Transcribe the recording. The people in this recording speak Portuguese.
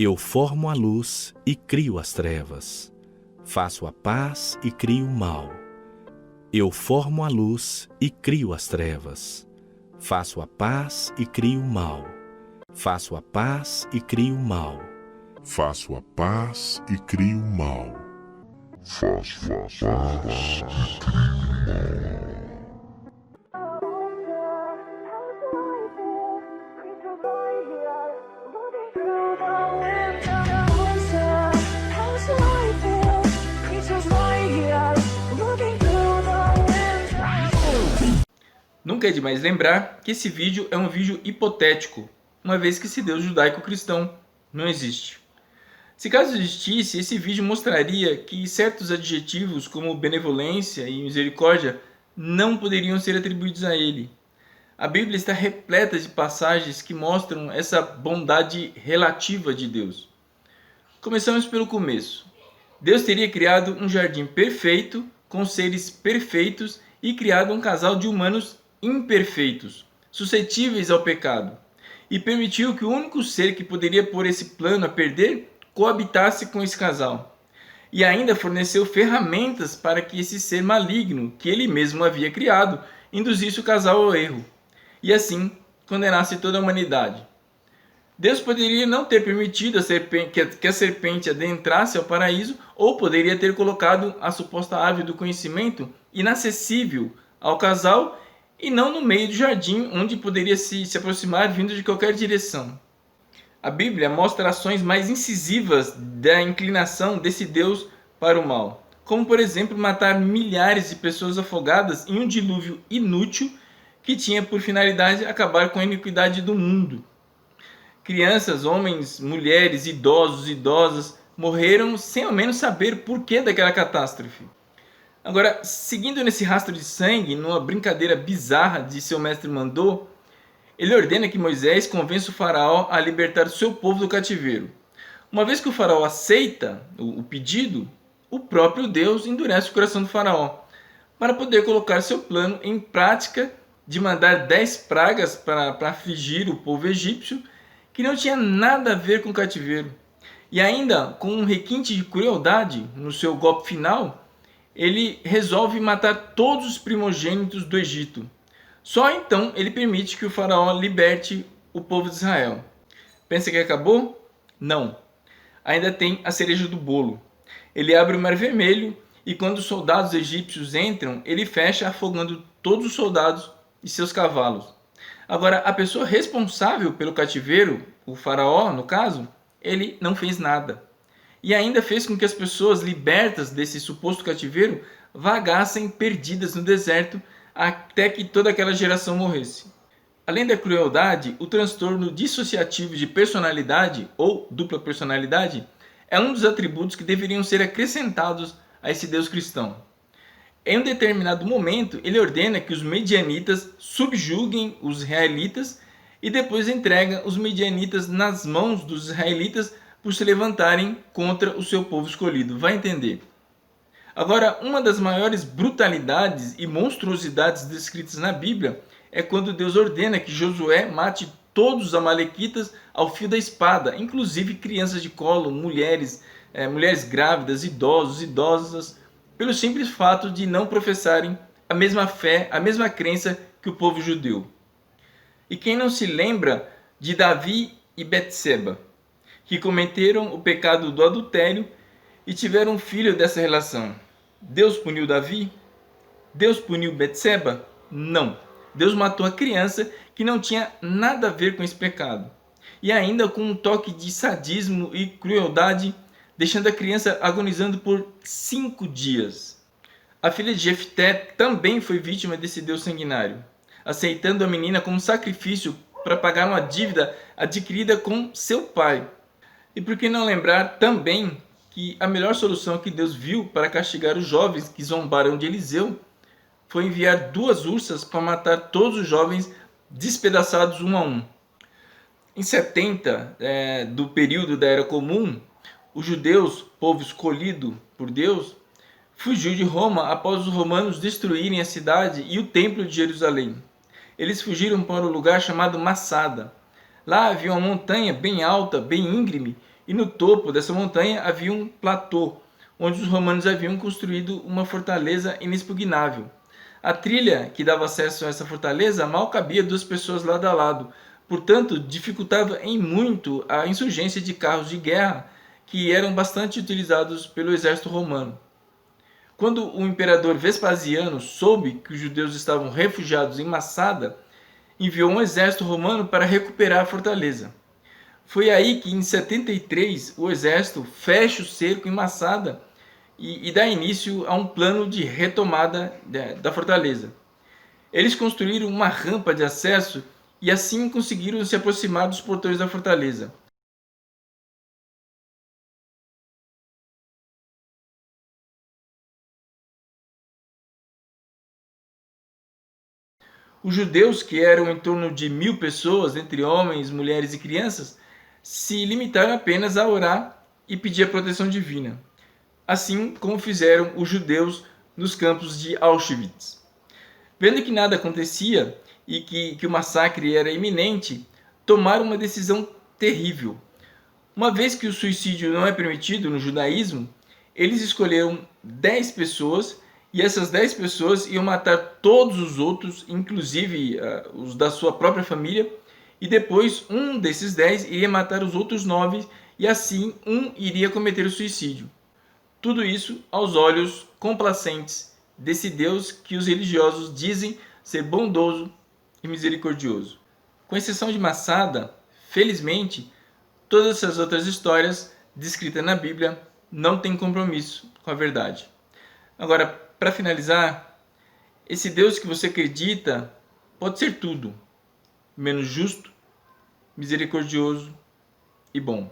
Eu formo a luz e crio as trevas. Faço a paz e crio o mal. Eu formo a luz e crio as trevas. Faço a paz e crio o mal. Faço a paz e crio o mal. Faço a paz e crio o mal. Faço a paz e crio o mal. Nunca é demais lembrar que esse vídeo é um vídeo hipotético, uma vez que esse Deus judaico-cristão não existe. Se caso existisse, esse vídeo mostraria que certos adjetivos como benevolência e misericórdia não poderiam ser atribuídos a ele. A Bíblia está repleta de passagens que mostram essa bondade relativa de Deus. Começamos pelo começo. Deus teria criado um jardim perfeito, com seres perfeitos, e criado um casal de humanos imperfeitos, suscetíveis ao pecado, e permitiu que o único ser que poderia pôr esse plano a perder coabitasse com esse casal. E ainda forneceu ferramentas para que esse ser maligno, que ele mesmo havia criado, induzisse o casal ao erro, e assim condenasse toda a humanidade. Deus poderia não ter permitido que a serpente adentrasse ao paraíso, ou poderia ter colocado a suposta árvore do conhecimento inacessível ao casal e não no meio do jardim, onde poderia se aproximar vindo de qualquer direção. A Bíblia mostra ações mais incisivas da inclinação desse Deus para o mal, como por exemplo matar milhares de pessoas afogadas em um dilúvio inútil que tinha por finalidade acabar com a iniquidade do mundo. Crianças, homens, mulheres, idosos, idosas morreram sem ao menos saber o porquê daquela catástrofe. Agora, seguindo nesse rastro de sangue, numa brincadeira bizarra de seu mestre mandou, ele ordena que Moisés convença o faraó a libertar o seu povo do cativeiro. Uma vez que o faraó aceita o pedido, o próprio Deus endurece o coração do faraó, para poder colocar seu plano em prática de mandar 10 pragas para afligir o povo egípcio, que não tinha nada a ver com o cativeiro. E ainda, com um requinte de crueldade no seu golpe final, ele resolve matar todos os primogênitos do Egito. Só então ele permite que o faraó liberte o povo de Israel. Pensa que acabou? Não. Ainda tem a cereja do bolo. Ele abre o Mar Vermelho e quando os soldados egípcios entram, ele fecha afogando todos os soldados e seus cavalos. Agora, a pessoa responsável pelo cativeiro, o faraó no caso, ele não fez nada. E ainda fez com que as pessoas libertas desse suposto cativeiro vagassem perdidas no deserto até que toda aquela geração morresse. Além da crueldade, o transtorno dissociativo de personalidade ou dupla personalidade é um dos atributos que deveriam ser acrescentados a esse Deus cristão. Em um determinado momento, ele ordena que os medianitas subjuguem os israelitas e depois entrega os medianitas nas mãos dos israelitas por se levantarem contra o seu povo escolhido. Vai entender. Agora, uma das maiores brutalidades e monstruosidades descritas na Bíblia é quando Deus ordena que Josué mate todos os amalequitas ao fio da espada, inclusive crianças de colo, mulheres grávidas, idosos, idosas, pelo simples fato de não professarem a mesma fé, a mesma crença que o povo judeu. E quem não se lembra de Davi e Betseba, que cometeram o pecado do adultério e tiveram um filho dessa relação? Deus puniu Davi? Deus puniu Betseba? Não. Deus matou a criança que não tinha nada a ver com esse pecado. E ainda com um toque de sadismo e crueldade, deixando a criança agonizando por 5 dias. A filha de Jefté também foi vítima desse Deus sanguinário, aceitando a menina como sacrifício para pagar uma dívida adquirida com seu pai. E por que não lembrar também que a melhor solução que Deus viu para castigar os jovens que zombaram de Eliseu foi enviar 2 ursas para matar todos os jovens despedaçados um a um. Em 70 do período da Era Comum, os judeus, povo escolhido por Deus, fugiu de Roma após os romanos destruírem a cidade e o templo de Jerusalém. Eles fugiram para um lugar chamado Massada. Lá havia uma montanha bem alta, bem íngreme, e no topo dessa montanha havia um platô, onde os romanos haviam construído uma fortaleza inexpugnável. A trilha que dava acesso a essa fortaleza mal cabia 2 pessoas lado a lado, portanto dificultava em muito a insurgência de carros de guerra que eram bastante utilizados pelo exército romano. Quando o imperador Vespasiano soube que os judeus estavam refugiados em Massada, enviou um exército romano para recuperar a fortaleza. Foi aí que, em 73, o exército fecha o cerco em Massada e dá início a um plano de retomada da fortaleza. Eles construíram uma rampa de acesso e assim conseguiram se aproximar dos portões da fortaleza. Os judeus, que eram em torno de 1.000 pessoas, entre homens, mulheres e crianças, se limitaram apenas a orar e pedir a proteção divina, assim como fizeram os judeus nos campos de Auschwitz. Vendo que nada acontecia e que o massacre era iminente, tomaram uma decisão terrível. Uma vez que o suicídio não é permitido no judaísmo, eles escolheram 10 pessoas e essas 10 pessoas iam matar todos os outros, inclusive os da sua própria família, e depois um desses 10 iria matar os outros 9 e assim um iria cometer o suicídio. Tudo isso aos olhos complacentes desse Deus que os religiosos dizem ser bondoso e misericordioso. Com exceção de Massada, felizmente, todas essas outras histórias descritas na Bíblia não têm compromisso com a verdade. Agora, para finalizar, esse Deus que você acredita pode ser tudo, menos justo, misericordioso e bom.